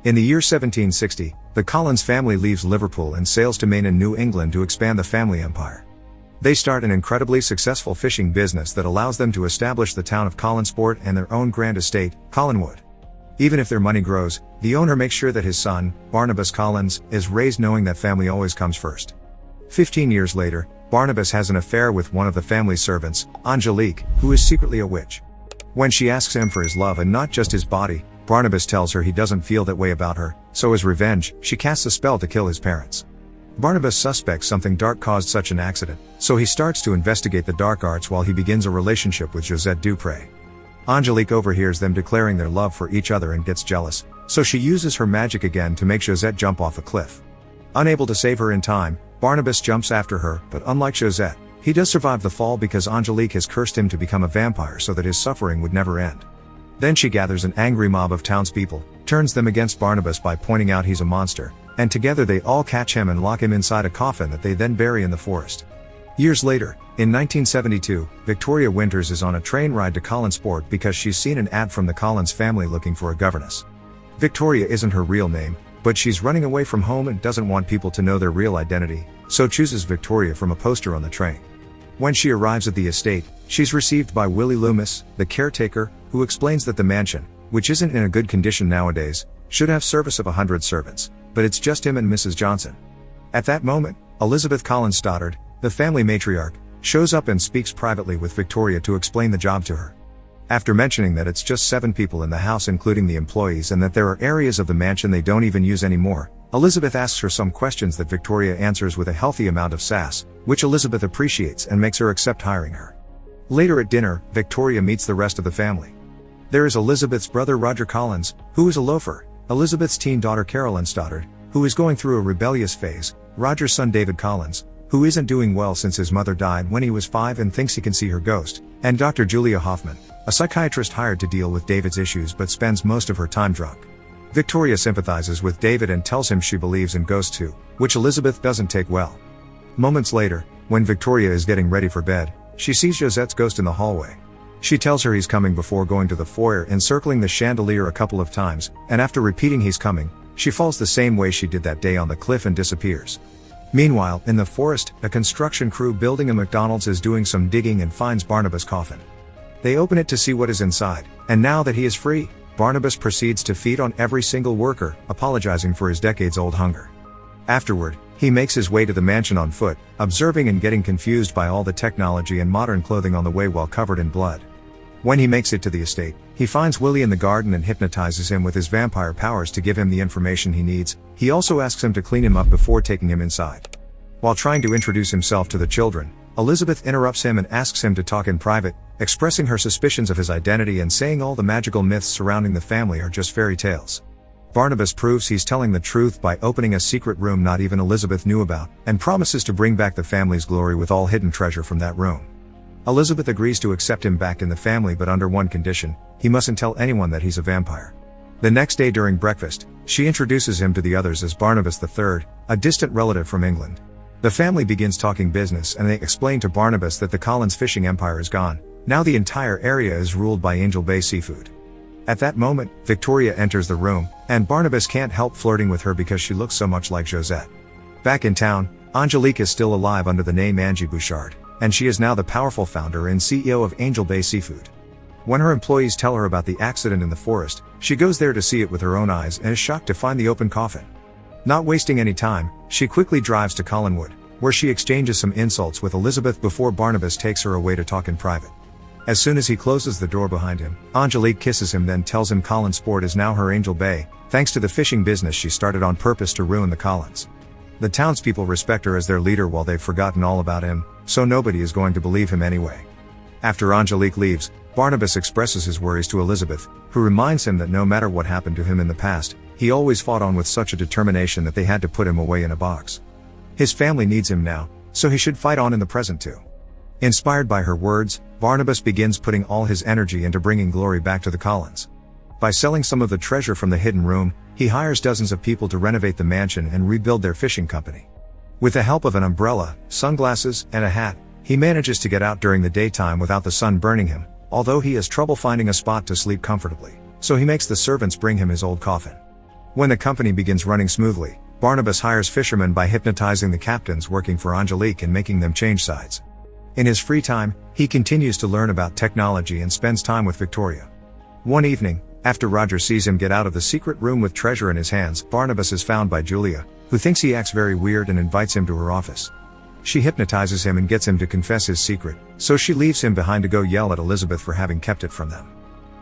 In the year 1760, the Collins family leaves Liverpool and sails to Maine in New England to expand the family empire. They start an incredibly successful fishing business that allows them to establish the town of Collinsport and their own grand estate, Collinwood. Even if their money grows, the owner makes sure that his son, Barnabas Collins, is raised knowing that family always comes first. 15 years later, Barnabas has an affair with one of the family's servants, Angelique, who is secretly a witch. When she asks him for his love and not just his body, Barnabas tells her he doesn't feel that way about her, so as revenge, she casts a spell to kill his parents. Barnabas suspects something dark caused such an accident, so he starts to investigate the dark arts while he begins a relationship with Josette Dupré. Angelique overhears them declaring their love for each other and gets jealous, so she uses her magic again to make Josette jump off a cliff. Unable to save her in time, Barnabas jumps after her, but unlike Josette, he does survive the fall because Angelique has cursed him to become a vampire so that his suffering would never end. Then she gathers an angry mob of townspeople, turns them against Barnabas by pointing out he's a monster, and together they all catch him and lock him inside a coffin that they then bury in the forest. Years later, in 1972, Victoria Winters is on a train ride to Collinsport because she's seen an ad from the Collins family looking for a governess. Victoria isn't her real name, but she's running away from home and doesn't want people to know their real identity, so chooses Victoria from a poster on the train. When she arrives at the estate, she's received by Willie Loomis, the caretaker, who explains that the mansion, which isn't in a good condition nowadays, should have service of 100 servants, but it's just him and Mrs. Johnson. At that moment, Elizabeth Collins Stoddard, the family matriarch, shows up and speaks privately with Victoria to explain the job to her. After mentioning that it's just 7 people in the house including the employees and that there are areas of the mansion they don't even use anymore, Elizabeth asks her some questions that Victoria answers with a healthy amount of sass, which Elizabeth appreciates and makes her accept hiring her. Later at dinner, Victoria meets the rest of the family. There is Elizabeth's brother Roger Collins, who is a loafer, Elizabeth's teen daughter Carolyn Stoddard, who is going through a rebellious phase, Roger's son David Collins, who isn't doing well since his mother died when he was 5 and thinks he can see her ghost, and Dr. Julia Hoffman, a psychiatrist hired to deal with David's issues but spends most of her time drunk. Victoria sympathizes with David and tells him she believes in ghosts too, which Elizabeth doesn't take well. Moments later, when Victoria is getting ready for bed, she sees Josette's ghost in the hallway. She tells her he's coming before going to the foyer and circling the chandelier a couple of times, and after repeating he's coming, she falls the same way she did that day on the cliff and disappears. Meanwhile, in the forest, a construction crew building a McDonald's is doing some digging and finds Barnabas' coffin. They open it to see what is inside, and now that he is free, Barnabas proceeds to feed on every single worker, apologizing for his decades-old hunger. Afterward, he makes his way to the mansion on foot, observing and getting confused by all the technology and modern clothing on the way while covered in blood. When he makes it to the estate, he finds Willie in the garden and hypnotizes him with his vampire powers to give him the information he needs. He also asks him to clean him up before taking him inside. While trying to introduce himself to the children, Elizabeth interrupts him and asks him to talk in private, expressing her suspicions of his identity and saying all the magical myths surrounding the family are just fairy tales. Barnabas proves he's telling the truth by opening a secret room not even Elizabeth knew about, and promises to bring back the family's glory with all hidden treasure from that room. Elizabeth agrees to accept him back in the family but under one condition: he mustn't tell anyone that he's a vampire. The next day during breakfast, she introduces him to the others as Barnabas III, a distant relative from England. The family begins talking business and they explain to Barnabas that the Collins fishing empire is gone. Now the entire area is ruled by Angel Bay Seafood. At that moment, Victoria enters the room, and Barnabas can't help flirting with her because she looks so much like Josette. Back in town, Angelique is still alive under the name Angie Bouchard, and she is now the powerful founder and CEO of Angel Bay Seafood. When her employees tell her about the accident in the forest, she goes there to see it with her own eyes and is shocked to find the open coffin. Not wasting any time, she quickly drives to Collinwood, where she exchanges some insults with Elizabeth before Barnabas takes her away to talk in private. As soon as he closes the door behind him, Angelique kisses him then tells him Collinsport is now her Angel Bay, thanks to the fishing business she started on purpose to ruin the Collins. The townspeople respect her as their leader while they've forgotten all about him, so nobody is going to believe him anyway. After Angelique leaves, Barnabas expresses his worries to Elizabeth, who reminds him that no matter what happened to him in the past, he always fought on with such a determination that they had to put him away in a box. His family needs him now, so he should fight on in the present too. Inspired by her words, Barnabas begins putting all his energy into bringing glory back to the Collins. By selling some of the treasure from the hidden room, he hires dozens of people to renovate the mansion and rebuild their fishing company. With the help of an umbrella, sunglasses, and a hat, he manages to get out during the daytime without the sun burning him, although he has trouble finding a spot to sleep comfortably, so he makes the servants bring him his old coffin. When the company begins running smoothly, Barnabas hires fishermen by hypnotizing the captains working for Angelique and making them change sides. In his free time, he continues to learn about technology and spends time with Victoria. One evening, after Roger sees him get out of the secret room with treasure in his hands, Barnabas is found by Julia, who thinks he acts very weird and invites him to her office. She hypnotizes him and gets him to confess his secret, so she leaves him behind to go yell at Elizabeth for having kept it from them.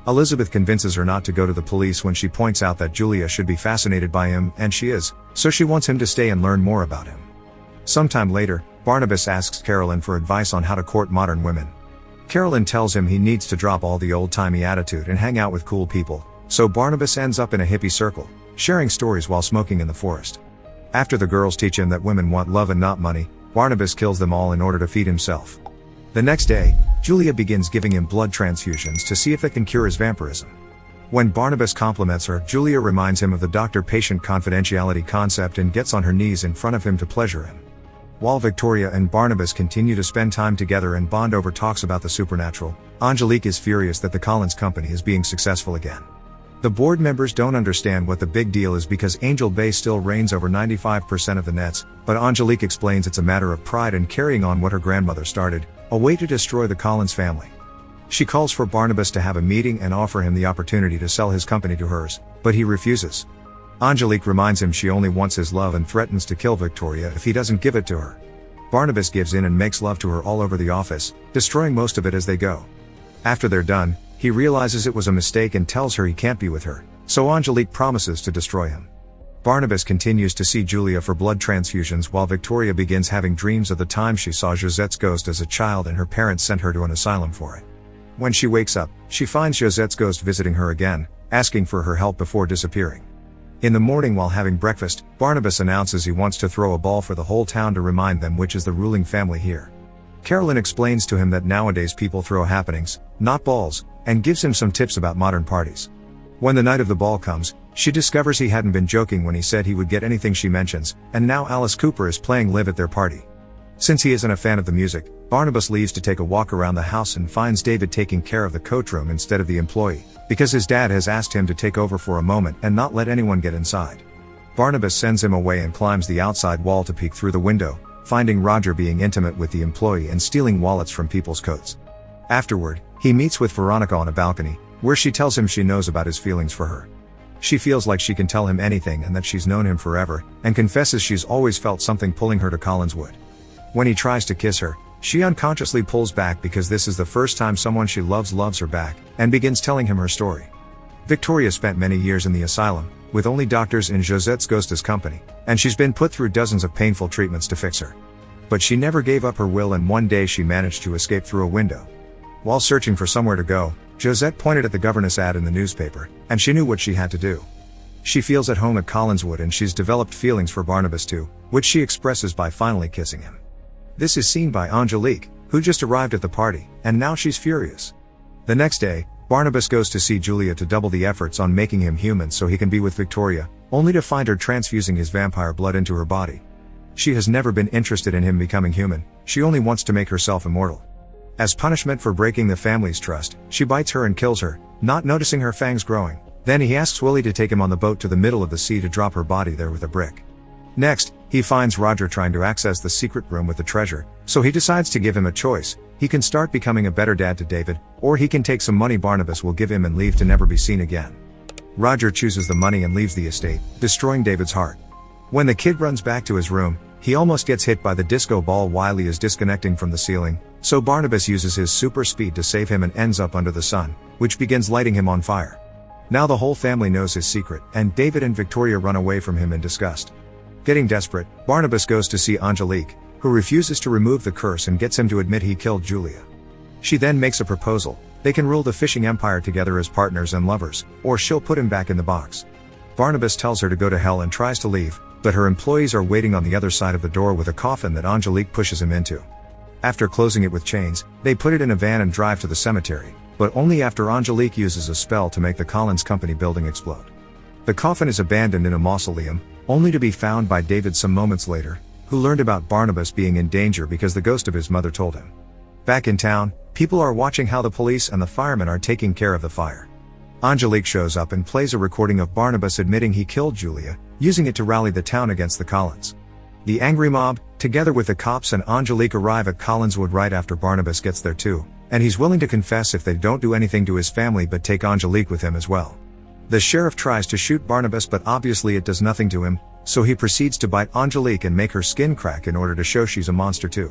Elizabeth convinces her not to go to the police when she points out that Julia should be fascinated by him, and she is, so she wants him to stay and learn more about him. Sometime later, Barnabas asks Carolyn for advice on how to court modern women. Carolyn tells him he needs to drop all the old-timey attitude and hang out with cool people, so Barnabas ends up in a hippie circle, sharing stories while smoking in the forest. After the girls teach him that women want love and not money, Barnabas kills them all in order to feed himself. The next day, Julia begins giving him blood transfusions to see if they can cure his vampirism. When Barnabas compliments her, Julia reminds him of the doctor-patient confidentiality concept and gets on her knees in front of him to pleasure him. While Victoria and Barnabas continue to spend time together and bond over talks about the supernatural, Angelique is furious that the Collins company is being successful again. The board members don't understand what the big deal is because Angel Bay still reigns over 95% of the nets, but Angelique explains it's a matter of pride and carrying on what her grandmother started, a way to destroy the Collins family. She calls for Barnabas to have a meeting and offer him the opportunity to sell his company to hers, but he refuses. Angelique reminds him she only wants his love and threatens to kill Victoria if he doesn't give it to her. Barnabas gives in and makes love to her all over the office, destroying most of it as they go. After they're done, he realizes it was a mistake and tells her he can't be with her, so Angelique promises to destroy him. Barnabas continues to see Julia for blood transfusions while Victoria begins having dreams of the time she saw Josette's ghost as a child and her parents sent her to an asylum for it. When she wakes up, she finds Josette's ghost visiting her again, asking for her help before disappearing. In the morning while having breakfast, Barnabas announces he wants to throw a ball for the whole town to remind them which is the ruling family here. Carolyn explains to him that nowadays people throw happenings, not balls, and gives him some tips about modern parties. When the night of the ball comes, she discovers he hadn't been joking when he said he would get anything she mentions, and now Alice Cooper is playing live at their party. Since he isn't a fan of the music, Barnabas leaves to take a walk around the house and finds David taking care of the coach room instead of the employee, because his dad has asked him to take over for a moment and not let anyone get inside. Barnabas sends him away and climbs the outside wall to peek through the window, finding Roger being intimate with the employee and stealing wallets from people's coats. Afterward, he meets with Veronica on a balcony, where she tells him she knows about his feelings for her. She feels like she can tell him anything and that she's known him forever, and confesses she's always felt something pulling her to Collinswood. When he tries to kiss her, she unconsciously pulls back because this is the first time someone she loves her back, and begins telling him her story. Victoria spent many years in the asylum, with only doctors in Josette's ghost as company, and she's been put through dozens of painful treatments to fix her. But she never gave up her will, and one day she managed to escape through a window. While searching for somewhere to go, Josette pointed at the governess ad in the newspaper, and she knew what she had to do. She feels at home at Collinswood and she's developed feelings for Barnabas too, which she expresses by finally kissing him. This is seen by Angelique, who just arrived at the party, and now she's furious. The next day, Barnabas goes to see Julia to double the efforts on making him human so he can be with Victoria, only to find her transfusing his vampire blood into her body. She has never been interested in him becoming human, she only wants to make herself immortal. As punishment for breaking the family's trust, she bites her and kills her, not noticing her fangs growing. Then he asks Willie to take him on the boat to the middle of the sea to drop her body there with a brick. Next, he finds Roger trying to access the secret room with the treasure, so he decides to give him a choice. He can start becoming a better dad to David, or he can take some money Barnabas will give him and leave to never be seen again. Roger chooses the money and leaves the estate, destroying David's heart. When the kid runs back to his room, he almost gets hit by the disco ball while he is disconnecting from the ceiling, so Barnabas uses his super speed to save him and ends up under the sun, which begins lighting him on fire. Now the whole family knows his secret, and David and Victoria run away from him in disgust. Getting desperate, Barnabas goes to see Angelique, who refuses to remove the curse and gets him to admit he killed Julia. She then makes a proposal. They can rule the fishing empire together as partners and lovers, or she'll put him back in the box. Barnabas tells her to go to hell and tries to leave, but her employees are waiting on the other side of the door with a coffin that Angelique pushes him into. After closing it with chains, they put it in a van and drive to the cemetery, but only after Angelique uses a spell to make the Collins Company building explode. The coffin is abandoned in a mausoleum, only to be found by David some moments later, who learned about Barnabas being in danger because the ghost of his mother told him. Back in town, people are watching how the police and the firemen are taking care of the fire. Angelique shows up and plays a recording of Barnabas admitting he killed Julia, using it to rally the town against the Collins. The angry mob, together with the cops and Angelique, arrive at Collinswood right after Barnabas gets there too, and he's willing to confess if they don't do anything to his family but take Angelique with him as well. The sheriff tries to shoot Barnabas, but obviously it does nothing to him, so he proceeds to bite Angelique and make her skin crack in order to show she's a monster too.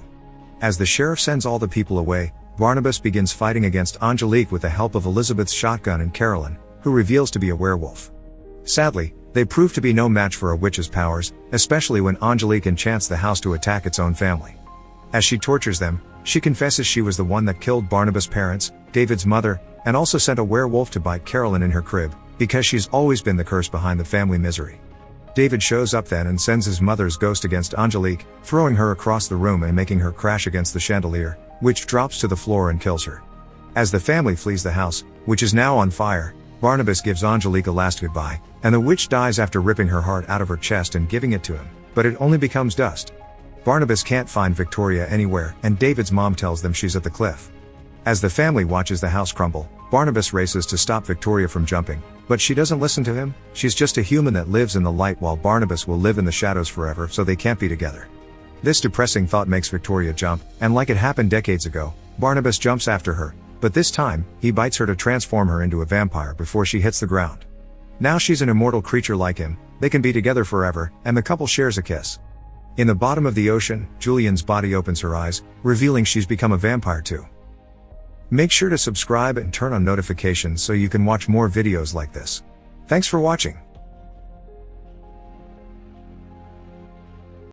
As the sheriff sends all the people away, Barnabas begins fighting against Angelique with the help of Elizabeth's shotgun and Carolyn, who reveals to be a werewolf. Sadly, they prove to be no match for a witch's powers, especially when Angelique enchants the house to attack its own family. As she tortures them, she confesses she was the one that killed Barnabas' parents, David's mother, and also sent a werewolf to bite Carolyn in her crib, because she's always been the curse behind the family misery. David shows up then and sends his mother's ghost against Angelique, throwing her across the room and making her crash against the chandelier, which drops to the floor and kills her. As the family flees the house, which is now on fire, Barnabas gives Angelique a last goodbye, and the witch dies after ripping her heart out of her chest and giving it to him, but it only becomes dust. Barnabas can't find Victoria anywhere, and David's mom tells them she's at the cliff. As the family watches the house crumble, Barnabas races to stop Victoria from jumping, but she doesn't listen to him. She's just a human that lives in the light while Barnabas will live in the shadows forever, so they can't be together. This depressing thought makes Victoria jump, and like it happened decades ago, Barnabas jumps after her, but this time, he bites her to transform her into a vampire before she hits the ground. Now she's an immortal creature like him, they can be together forever, and the couple shares a kiss. In the bottom of the ocean, Julian's body opens her eyes, revealing she's become a vampire too. Make sure to subscribe and turn on notifications so you can watch more videos like this. Thanks for watching.